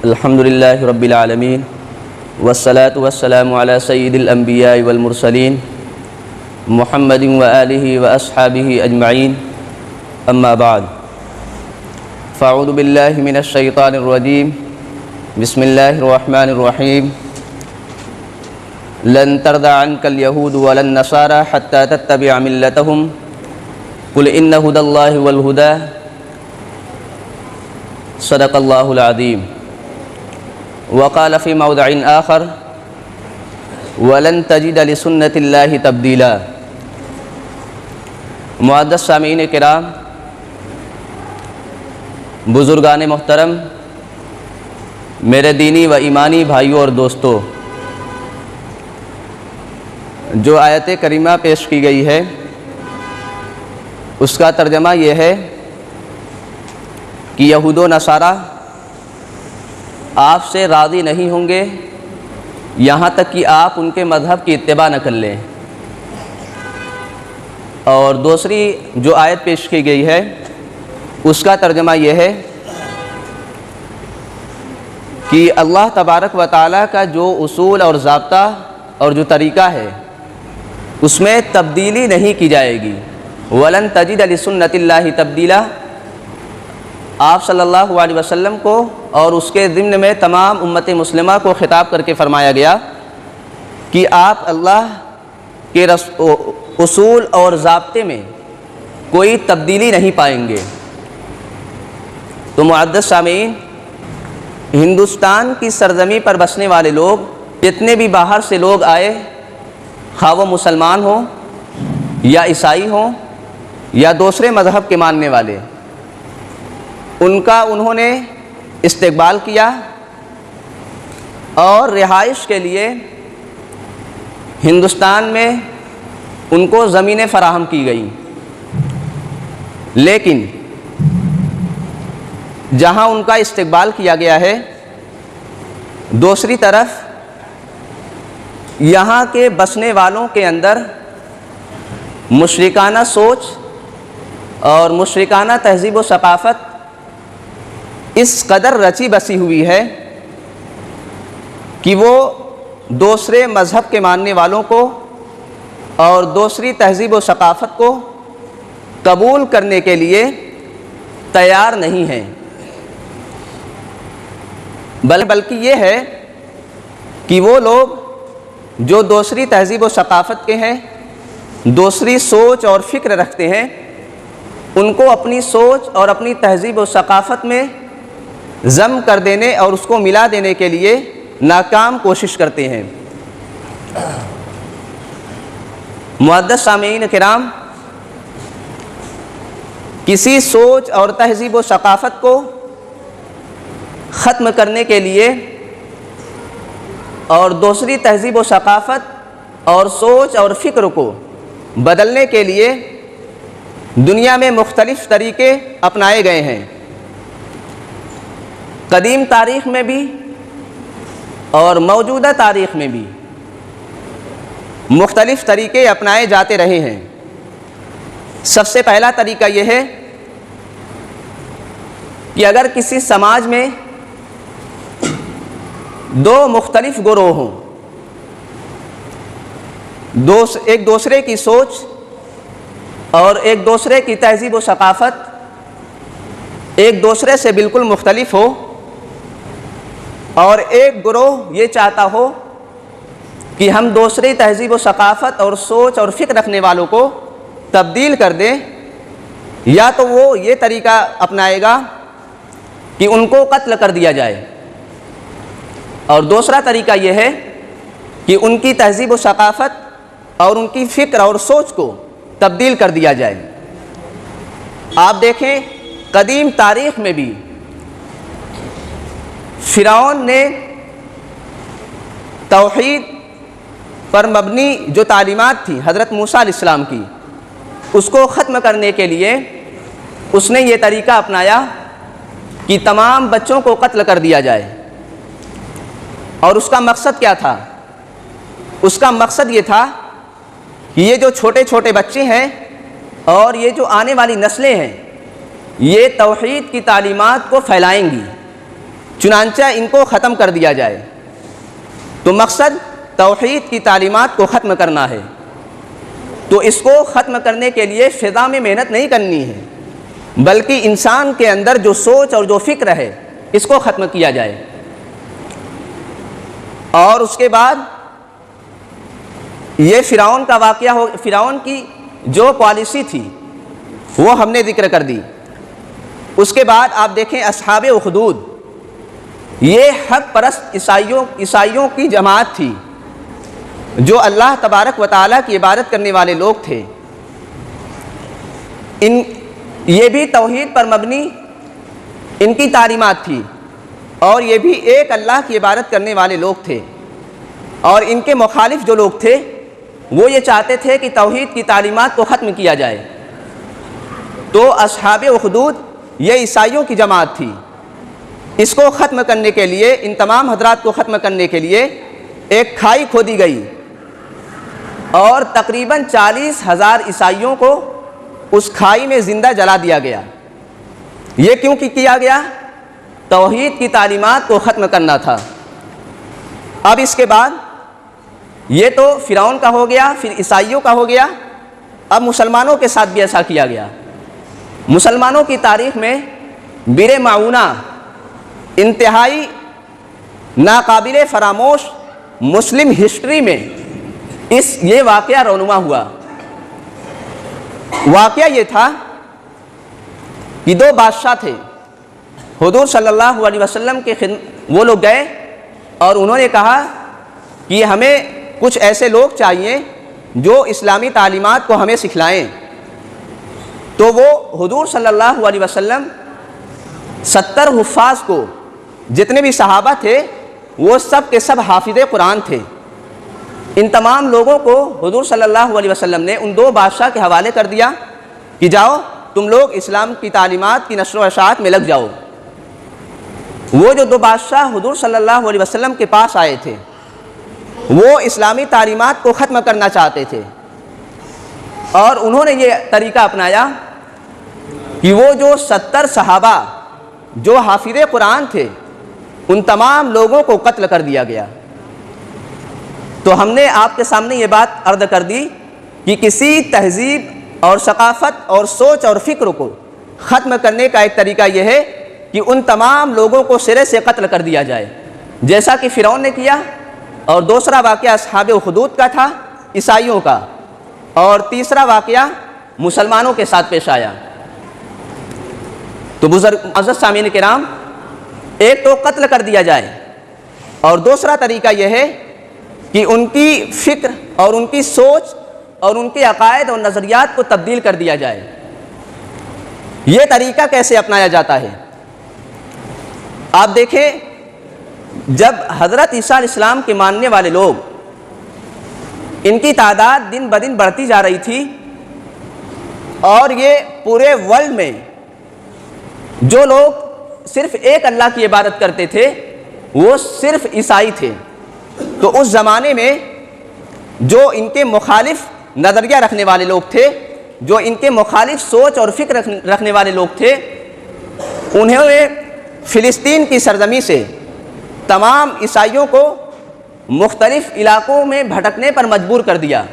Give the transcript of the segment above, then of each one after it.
الحمد للہ رب العالمین والصلاة والسلام علی سید الانبیاء والمرسلین محمد وآلہ واصحابہ اجمعین اما بعد فاعوذ باللہ من الشیطان الرجیم بسم اللہ الرحمن الرحیم لن ترضى عنك اليهود ولا النصارى حتى تتبع ملتهم قل إن هدى الله والهدى صدق الله العظيم وقال في موضع آخر ولن تجد لسنة الله تبديلا۔ معزز سامعین کرام، بزرگان محترم، میرے دینی و ایمانی بھائیوں اور دوستوں، جو آیت کریمہ پیش کی گئی ہے اس کا ترجمہ یہ ہے کہ یہود و نصارہ آپ سے راضی نہیں ہوں گے یہاں تک کہ آپ ان کے مذہب کی اتباع نہ کر لیں۔ اور دوسری جو آیت پیش کی گئی ہے اس کا ترجمہ یہ ہے کہ اللہ تبارک و تعالیٰ کا جو اصول اور ضابطہ اور جو طریقہ ہے اس میں تبدیلی نہیں کی جائے گی۔ وَلَن تَجِدَ لِسُنَّةِ اللَّهِ تَبْدِيلًا، آپ صلی اللہ علیہ وسلم کو اور اس کے ضمن میں تمام امت مسلمہ کو خطاب کر کے فرمایا گیا کہ آپ اللہ کے اصول اور ضابطے میں کوئی تبدیلی نہیں پائیں گے۔ تو معزز سامعین، ہندوستان کی سرزمین پر بسنے والے لوگ، جتنے بھی باہر سے لوگ آئے، خواہ وہ مسلمان ہوں یا عیسائی ہوں یا دوسرے مذہب کے ماننے والے، ان کا انہوں نے استقبال کیا اور رہائش کے لیے ہندوستان میں ان کو زمینیں فراہم کی گئیں۔ لیکن جہاں ان کا استقبال کیا گیا ہے، دوسری طرف یہاں کے بسنے والوں کے اندر مشرکانہ سوچ اور مشرکانہ تہذیب و ثقافت اس قدر رچی بسی ہوئی ہے کہ وہ دوسرے مذہب کے ماننے والوں کو اور دوسری تہذیب و ثقافت کو قبول کرنے کے لیے تیار نہیں ہیں، بلکہ یہ ہے کہ وہ لوگ جو دوسری تہذیب و ثقافت کے ہیں، دوسری سوچ اور فکر رکھتے ہیں، ان کو اپنی سوچ اور اپنی تہذیب و ثقافت میں ضم کر دینے اور اس کو ملا دینے کے لیے ناکام کوشش کرتے ہیں۔ معزز سامعین کرام، کسی سوچ اور تہذیب و ثقافت کو ختم کرنے کے لیے اور دوسری تہذیب و ثقافت اور سوچ اور فکر کو بدلنے کے لیے دنیا میں مختلف طریقے اپنائے گئے ہیں۔ قدیم تاریخ میں بھی اور موجودہ تاریخ میں بھی مختلف طریقے اپنائے جاتے رہے ہیں۔ سب سے پہلا طریقہ یہ ہے کہ اگر کسی سماج میں دو مختلف گروہ ہوں، ایک دوسرے کی سوچ اور ایک دوسرے کی تہذیب و ثقافت ایک دوسرے سے بالکل مختلف ہو، اور ایک گروہ یہ چاہتا ہو کہ ہم دوسری تہذیب و ثقافت اور سوچ اور فکر رکھنے والوں کو تبدیل کر دیں، یا تو وہ یہ طریقہ اپنائے گا کہ ان کو قتل کر دیا جائے، اور دوسرا طریقہ یہ ہے کہ ان کی تہذیب و ثقافت اور ان کی فکر اور سوچ کو تبدیل کر دیا جائے۔ آپ دیکھیں، قدیم تاریخ میں بھی فرعون نے توحید پر مبنی جو تعلیمات تھی حضرت موسیٰ علیہ السلام کی، اس کو ختم کرنے کے لیے اس نے یہ طریقہ اپنایا کہ تمام بچوں کو قتل کر دیا جائے۔ اور اس کا مقصد کیا تھا؟ اس کا مقصد یہ تھا کہ یہ جو چھوٹے چھوٹے بچے ہیں اور یہ جو آنے والی نسلیں ہیں، یہ توحید کی تعلیمات کو پھیلائیں گی، چنانچہ ان کو ختم کر دیا جائے۔ تو مقصد توحید کی تعلیمات کو ختم کرنا ہے، تو اس کو ختم کرنے کے لیے فضا میں محنت نہیں کرنی ہے، بلکہ انسان کے اندر جو سوچ اور جو فکر ہے اس کو ختم کیا جائے۔ اور اس کے بعد یہ فرعون کا واقعہ ہو، فرعون کی جو پالیسی تھی وہ ہم نے ذکر کر دی۔ اس کے بعد آپ دیکھیں اصحاب اخدود، یہ حق پرست عیسائیوں کی جماعت تھی جو اللہ تبارک و تعالیٰ کی عبادت کرنے والے لوگ تھے۔ یہ بھی توحید پر مبنی ان کی تعلیمات تھی، اور یہ بھی ایک اللہ کی عبادت کرنے والے لوگ تھے، اور ان کے مخالف جو لوگ تھے وہ یہ چاہتے تھے کہ توحید کی تعلیمات کو ختم کیا جائے۔ تو اصحاب اخدود یہ عیسائیوں کی جماعت تھی، اس کو ختم کرنے کے لیے، ان تمام حضرات کو ختم کرنے کے لیے ایک کھائی کھودی گئی، اور تقریباً 40,000 عیسائیوں کو اس کھائی میں زندہ جلا دیا گیا۔ یہ کیوں کیا گیا؟ توحید کی تعلیمات کو ختم کرنا تھا۔ اب اس کے بعد یہ تو فرعون کا ہو گیا، پھر عیسائیوں کا ہو گیا، اب مسلمانوں کے ساتھ بھی ایسا کیا گیا۔ مسلمانوں کی تاریخ میں بر معونہ انتہائی ناقابل فراموش مسلم ہسٹری میں یہ واقعہ رونما ہوا۔ واقعہ یہ تھا کہ دو بادشاہ تھے، حضور صلی اللہ علیہ وسلم کے وہ لوگ گئے اور انہوں نے کہا کہ ہمیں کچھ ایسے لوگ چاہیے جو اسلامی تعلیمات کو ہمیں سکھلائیں۔ تو وہ حضور صلی اللہ علیہ وسلم 70 حفاظ کو، جتنے بھی صحابہ تھے وہ سب کے سب حافظ قرآن تھے، ان تمام لوگوں کو حضور صلی اللہ علیہ وسلم نے ان دو بادشاہ کے حوالے کر دیا کہ جاؤ تم لوگ اسلام کی تعلیمات کی نشر و اشاعت میں لگ جاؤ۔ وہ جو دو بادشاہ حضور صلی اللہ علیہ وسلم کے پاس آئے تھے وہ اسلامی تعلیمات کو ختم کرنا چاہتے تھے، اور انہوں نے یہ طریقہ اپنایا کہ وہ جو 70 صحابہ جو حافظ قرآن تھے ان تمام لوگوں کو قتل کر دیا گیا۔ تو ہم نے آپ کے سامنے یہ بات عرض کر دی کہ کسی تہذیب اور ثقافت اور سوچ اور فکر کو ختم کرنے کا ایک طریقہ یہ ہے کہ ان تمام لوگوں کو سرے سے قتل کر دیا جائے، جیسا کہ فرعون نے کیا۔ اور دوسرا واقعہ اصحاب اخدود کا تھا، عیسائیوں کا، اور تیسرا واقعہ مسلمانوں کے ساتھ پیش آیا۔ تو معزز سامعین کرام، ایک تو قتل کر دیا جائے، اور دوسرا طریقہ یہ ہے کہ ان کی فکر اور ان کی سوچ اور ان کے عقائد اور نظریات کو تبدیل کر دیا جائے۔ یہ طریقہ کیسے اپنایا جاتا ہے؟ آپ دیکھیں، جب حضرت عیسیٰ علیہ السلام کے ماننے والے لوگ، ان کی تعداد دن بدن بڑھتی جا رہی تھی، اور یہ پورے ورلڈ میں جو لوگ صرف ایک اللہ کی عبادت کرتے تھے وہ صرف عیسائی تھے۔ تو اس زمانے میں جو ان کے مخالف نظریہ رکھنے والے لوگ تھے، جو ان کے مخالف سوچ اور فکر رکھنے والے لوگ تھے، انہوں نے فلسطین کی سرزمین سے تمام عیسائیوں کو مختلف علاقوں میں بھٹکنے پر مجبور کر دیا۔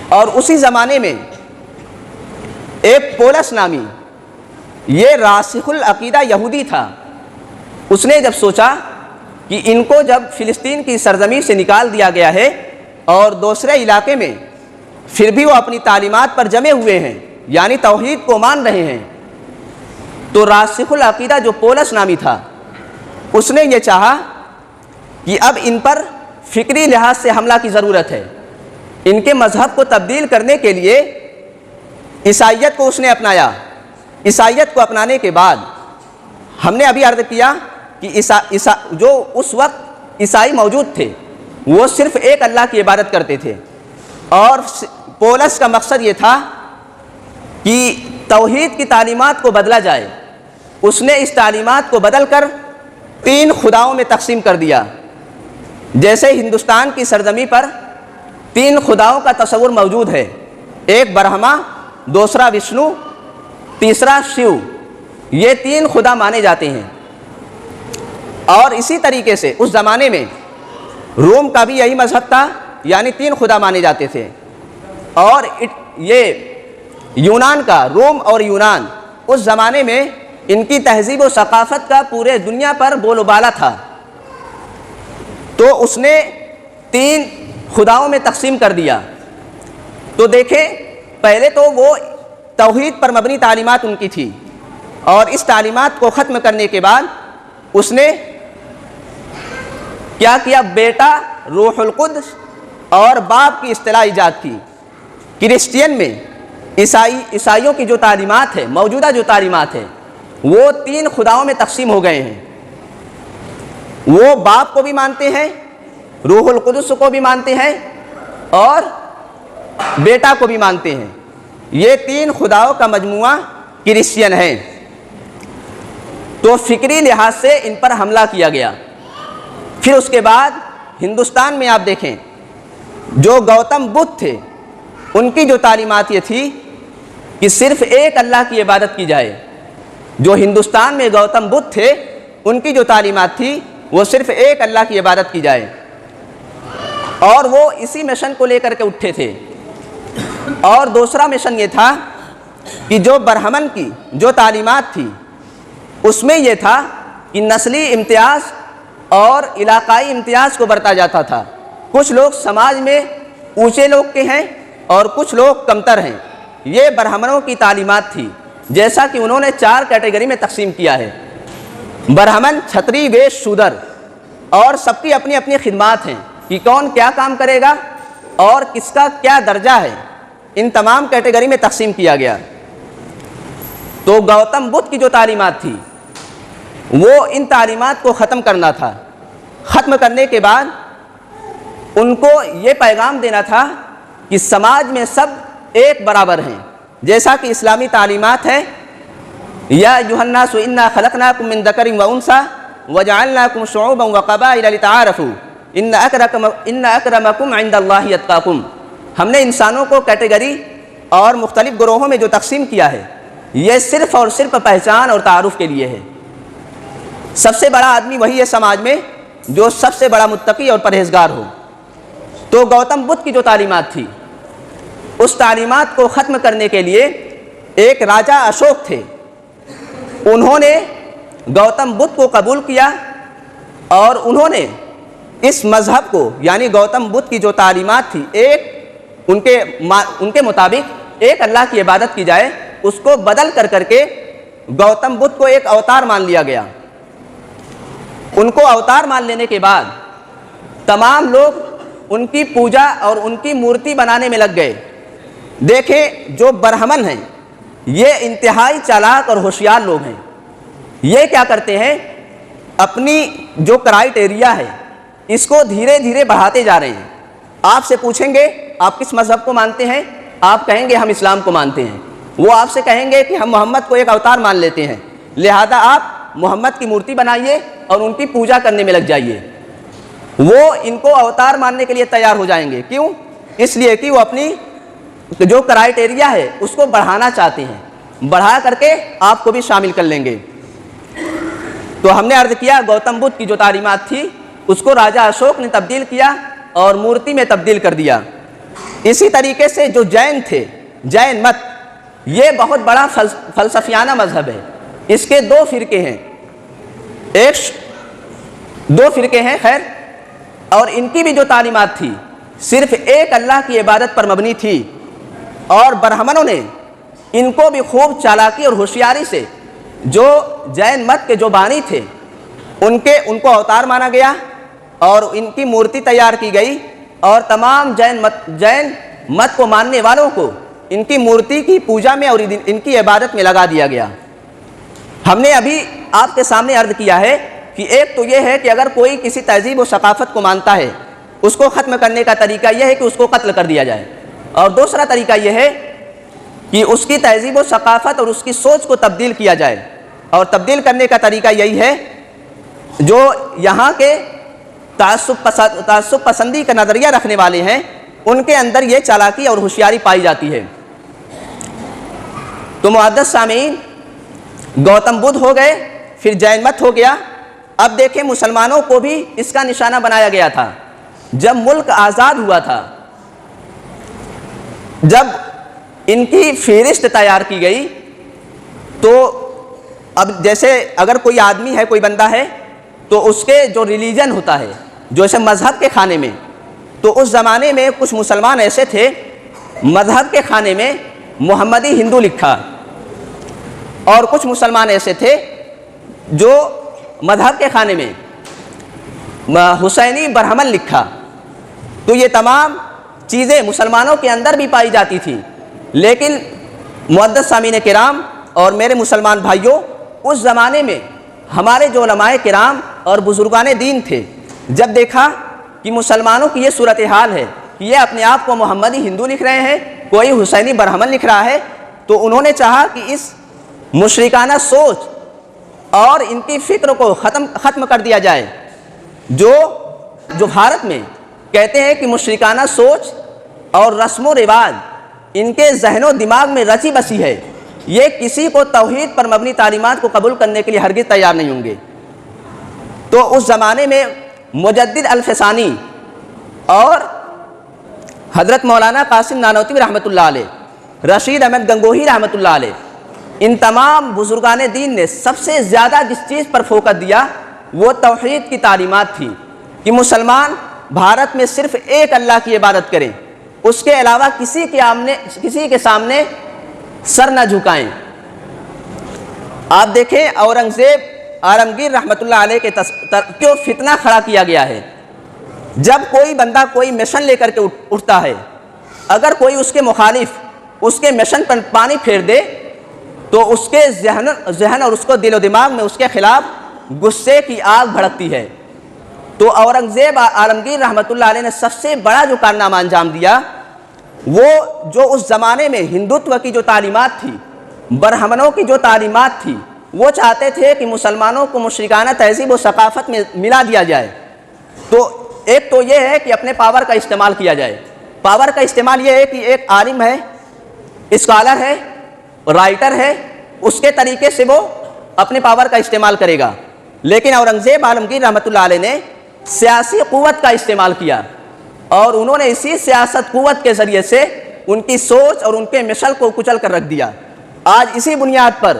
اور اسی زمانے میں ایک پولس نامی، یہ راسخ العقیدہ یہودی تھا، اس نے جب سوچا کہ ان کو جب فلسطین کی سرزمین سے نکال دیا گیا ہے اور دوسرے علاقے میں پھر بھی وہ اپنی تعلیمات پر جمے ہوئے ہیں، یعنی توحید کو مان رہے ہیں، تو راسخ العقیدہ جو پولس نامی تھا اس نے یہ چاہا کہ اب ان پر فکری لحاظ سے حملہ کی ضرورت ہے۔ ان کے مذہب کو تبدیل کرنے کے لیے عیسائیت کو اس نے اپنایا۔ عیسائیت کو اپنانے کے بعد ہم نے ابھی عرض کیا کہ جو اس وقت عیسائی موجود تھے وہ صرف ایک اللہ کی عبادت کرتے تھے، اور پولس کا مقصد یہ تھا کہ توحید کی تعلیمات کو بدلا جائے۔ اس نے اس تعلیمات کو بدل کر 3 خداؤں میں تقسیم کر دیا۔ جیسے ہندوستان کی سرزمین پر 3 خداؤں کا تصور موجود ہے، ایک برہما، دوسرا وشنو، تیسرا شیو۔ یہ 3 خدا مانے جاتے ہیں۔ اور اسی طریقے سے اس زمانے میں روم کا بھی یہی مذہب تھا، یعنی 3 خدا مانے جاتے تھے۔ اور یہ یونان کا، روم اور یونان، اس زمانے میں ان کی تہذیب و ثقافت کا پورے دنیا پر بول و بالا تھا، تو اس نے 3 خداؤں میں تقسیم کر دیا۔ تو دیکھیں، پہلے تو وہ توحید پر مبنی تعلیمات ان کی تھی، اور اس تعلیمات کو ختم کرنے کے بعد اس نے کیا کیا؟ بیٹا، روح القدس اور باپ کی اصطلاح ایجاد کی۔ کرسچین میں عیسائیوں کی جو تعلیمات ہے، موجودہ جو تعلیمات ہے، وہ 3 خداؤں میں تقسیم ہو گئے ہیں۔ وہ باپ کو بھی مانتے ہیں، روح القدس کو بھی مانتے ہیں، اور بیٹا کو بھی مانتے ہیں۔ یہ 3 خداؤں کا مجموعہ کرسچین ہے۔ تو فکری لحاظ سے ان پر حملہ کیا گیا۔ پھر اس کے بعد ہندوستان میں آپ دیکھیں، جو گوتم بدھ تھے، ان کی جو تعلیمات یہ تھی کہ صرف ایک اللہ کی عبادت کی جائے۔ جو ہندوستان میں گوتم بدھ تھے، ان کی جو تعلیمات تھی وہ صرف ایک اللہ کی عبادت کی جائے، اور وہ اسی مشن کو لے کر کے اٹھے تھے۔ اور دوسرا مشن یہ تھا کہ جو برہمن کی جو تعلیمات تھی، اس میں یہ تھا کہ نسلی امتیاز اور علاقائی امتیاز کو برتا جاتا تھا۔ کچھ لوگ سماج میں اونچے لوگ کے ہیں اور کچھ لوگ کمتر ہیں۔ یہ برہمنوں کی تعلیمات تھی، جیسا کہ انہوں نے 4 کیٹیگری میں تقسیم کیا ہے: برہمن، چھتری، ویش، شودر، اور سب کی اپنی اپنی خدمات ہیں کہ کون کیا کام کرے گا اور کس کا کیا درجہ ہے۔ ان تمام کیٹیگری میں تقسیم کیا گیا۔ تو گوتم بدھ کی جو تعلیمات تھی، وہ ان تعلیمات کو ختم کرنا تھا۔ ختم کرنے کے بعد ان کو یہ پیغام دینا تھا کہ سماج میں سب ایک برابر ہیں، جیسا کہ اسلامی تعلیمات ہے: یا ایھا الناس انا خلقناکم من ذکر و انثی وجعلناکم شعوبا وقبائل لتعارفوا ان اکرمکم عند اللہ اتقاکم۔ ہم نے انسانوں کو کیٹیگری اور مختلف گروہوں میں جو تقسیم کیا ہے، یہ صرف اور صرف پہچان اور تعارف کے لیے ہے۔ سب سے بڑا آدمی وہی ہے سماج میں جو سب سے بڑا متقی اور پرہیزگار ہو۔ تو گوتم بدھ کی جو تعلیمات تھی، اس تعلیمات کو ختم کرنے کے لیے ایک راجا اشوک تھے، انہوں نے گوتم بدھ کو قبول کیا، اور انہوں نے اس مذہب کو، یعنی گوتم بدھ کی جو تعلیمات تھی، ان کے مطابق ایک اللہ کی عبادت کی جائے، اس کو بدل کر کے گوتم بدھ کو ایک اوتار مان لیا گیا۔ ان کو اوتار مان لینے کے بعد تمام لوگ ان کی پوجا اور ان کی مورتی بنانے میں لگ گئے۔ دیکھیں، جو برہمن ہیں یہ انتہائی چالاک اور ہوشیار لوگ ہیں۔ یہ کیا کرتے ہیں؟ اپنی جو کرائٹیریا ہے، اس کو دھیرے دھیرے بڑھاتے جا رہے ہیں۔ آپ سے پوچھیں گے آپ کس مذہب کو مانتے ہیں، آپ کہیں گے ہم اسلام کو مانتے ہیں۔ وہ آپ سے کہیں گے کہ ہم محمد کو ایک اوتار مان لیتے ہیں، لہذا آپ محمد کی مورتی بنائیے اور ان کی پوجا کرنے میں لگ جائیے۔ وہ ان کو اوتار ماننے کے لیے تیار ہو جائیں گے۔ کیوں؟ اس لیے کہ وہ اپنی جو کرائٹیریا ہے اس کو بڑھانا چاہتے ہیں، بڑھا کر کے آپ کو بھی شامل کر لیں گے۔ تو ہم نے عرض کیا، گوتم بدھ کی جو تعلیمات تھی اس کو راجا اشوک نے تبدیل کیا اور مورتی میں تبدیل کر دیا۔ اسی طریقے سے جو جین تھے، جین مت، یہ بہت بڑا فلسفیانہ مذہب ہے۔ اس کے 2 فرقے ہیں، دو فرقے ہیں خیر، اور ان کی بھی جو تعلیمات تھی صرف ایک اللہ کی عبادت پر مبنی تھی، اور برہمنوں نے ان کو بھی خوب چالاکی اور ہوشیاری سے، جو جین مت کے جو بانی تھے ان کو اوتار مانا گیا اور ان کی مورتی تیار کی گئی، اور تمام جین مت کو ماننے والوں کو ان کی مورتی کی پوجا میں اور ان کی عبادت میں لگا دیا گیا۔ ہم نے ابھی آپ کے سامنے عرض کیا ہے کہ ایک تو یہ ہے کہ اگر کوئی کسی تہذیب و ثقافت کو مانتا ہے، اس کو ختم کرنے کا طریقہ یہ ہے کہ اس کو قتل کر دیا جائے، اور دوسرا طریقہ یہ ہے کہ اس کی تہذیب و ثقافت اور اس کی سوچ کو تبدیل کیا جائے، اور تبدیل کرنے کا طریقہ یہی ہے جو یہاں کے تعصب پسندی کا نظریہ رکھنے والے ہیں، ان کے اندر یہ چالاکی اور ہوشیاری پائی جاتی ہے۔ تو معزز سامعین، گوتم بدھ ہو گئے، پھر جین مت ہو گیا. اب دیکھیں مسلمانوں کو بھی اس کا نشانہ بنایا گیا تھا. جب ملک آزاد ہوا تھا، جب ان کی فہرست تیار کی گئی، تو اب جیسے اگر کوئی آدمی ہے، کوئی بندہ ہے، تو اس کے جو ریلیجن ہوتا ہے، جو ایسے مذہب کے کھانے میں، تو اس زمانے میں کچھ مسلمان ایسے تھے، مذہب کے کھانے میں محمدی ہندو لکھا، اور کچھ مسلمان ایسے تھے جو مذہب کے کھانے میں حسینی برہمن لکھا. تو یہ تمام چیزیں مسلمانوں کے اندر بھی پائی جاتی تھیں. لیکن معزز سامعین کرام اور میرے مسلمان بھائیوں، اس زمانے میں ہمارے جو علماء کرام اور بزرگان دین تھے، جب دیکھا کہ مسلمانوں کی یہ صورتحال ہے کہ یہ اپنے آپ کو محمدی ہندو لکھ رہے ہیں، کوئی حسینی برہمن لکھ رہا ہے، تو انہوں نے چاہا کہ اس مشرکانہ سوچ اور ان کی فکر کو ختم کر دیا جائے. جو بھارت میں کہتے ہیں کہ مشرکانہ سوچ اور رسم و رواج ان کے ذہن و دماغ میں رچی بسی ہے، یہ کسی کو توحید پر مبنی تعلیمات کو قبول کرنے کے لیے ہرگز تیار نہیں ہوں گے. تو اس زمانے میں مجدد الفسانی اور حضرت مولانا قاسم نانوتوی رحمۃ اللہ علیہ، رشید احمد گنگوہی رحمۃ اللہ علیہ، ان تمام بزرگان دین نے سب سے زیادہ جس چیز پر فوکس دیا وہ توحید کی تعلیمات تھی کہ مسلمان بھارت میں صرف ایک اللہ کی عبادت کریں، اس کے علاوہ کسی کے سامنے سر نہ جھکائیں. آپ دیکھیں اورنگزیب عالمگیر رحمۃ اللہ علیہ کے کیوں فتنہ کھڑا کیا گیا ہے. جب کوئی بندہ کوئی مشن لے کر کے اٹھتا ہے، اگر کوئی اس کے مخالف اس کے مشن پر پانی پھیر دے تو اس کے ذہن اور اس کو دل و دماغ میں اس کے خلاف غصے کی آگ بھڑکتی ہے. تو اورنگزیب عالمگیر رحمۃ اللہ علیہ نے سب سے بڑا جو کارنامہ انجام دیا، وہ جو اس زمانے میں ہندوتو کی جو تعلیمات تھی، برہمنوں کی جو تعلیمات تھی، وہ چاہتے تھے کہ مسلمانوں کو مشرکانہ تہذیب و ثقافت میں ملا دیا جائے. تو ایک تو یہ ہے کہ اپنے پاور کا استعمال کیا جائے. پاور کا استعمال یہ ہے کہ ایک عالم ہے، اسکالر ہے، رائٹر ہے، اس کے طریقے سے وہ اپنے پاور کا استعمال کرے گا. لیکن اورنگزیب عالمگیر رحمۃ اللہ علیہ نے سیاسی قوت کا استعمال کیا، اور انہوں نے اسی سیاست قوت کے ذریعے سے ان کی سوچ اور ان کے مشل کو کچل کر رکھ دیا. آج اسی بنیاد پر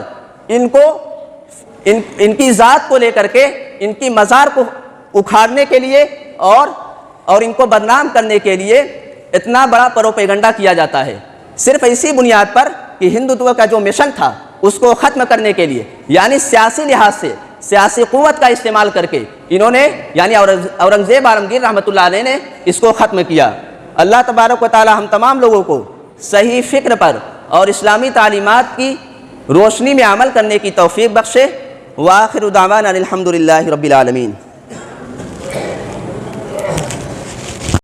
ان کی ذات کو لے کر کے ان کی مزار کو اکھاڑنے کے لیے اور ان کو بدنام کرنے کے لیے اتنا بڑا پروپیگنڈا کیا جاتا ہے، صرف اسی بنیاد پر کہ ہندوتو کا جو مشن تھا اس کو ختم کرنے کے لیے، یعنی سیاسی لحاظ سے سیاسی قوت کا استعمال کر کے انہوں نے، یعنی اورنگزیب عالمگیر رحمۃ اللہ علیہ نے اس کو ختم کیا. اللہ تبارک و تعالی ہم تمام لوگوں کو صحیح فکر پر اور اسلامی تعلیمات کی روشنی میں عمل کرنے کی توفیق بخشے. وآخر دعوانا الحمد للہ رب العالمین.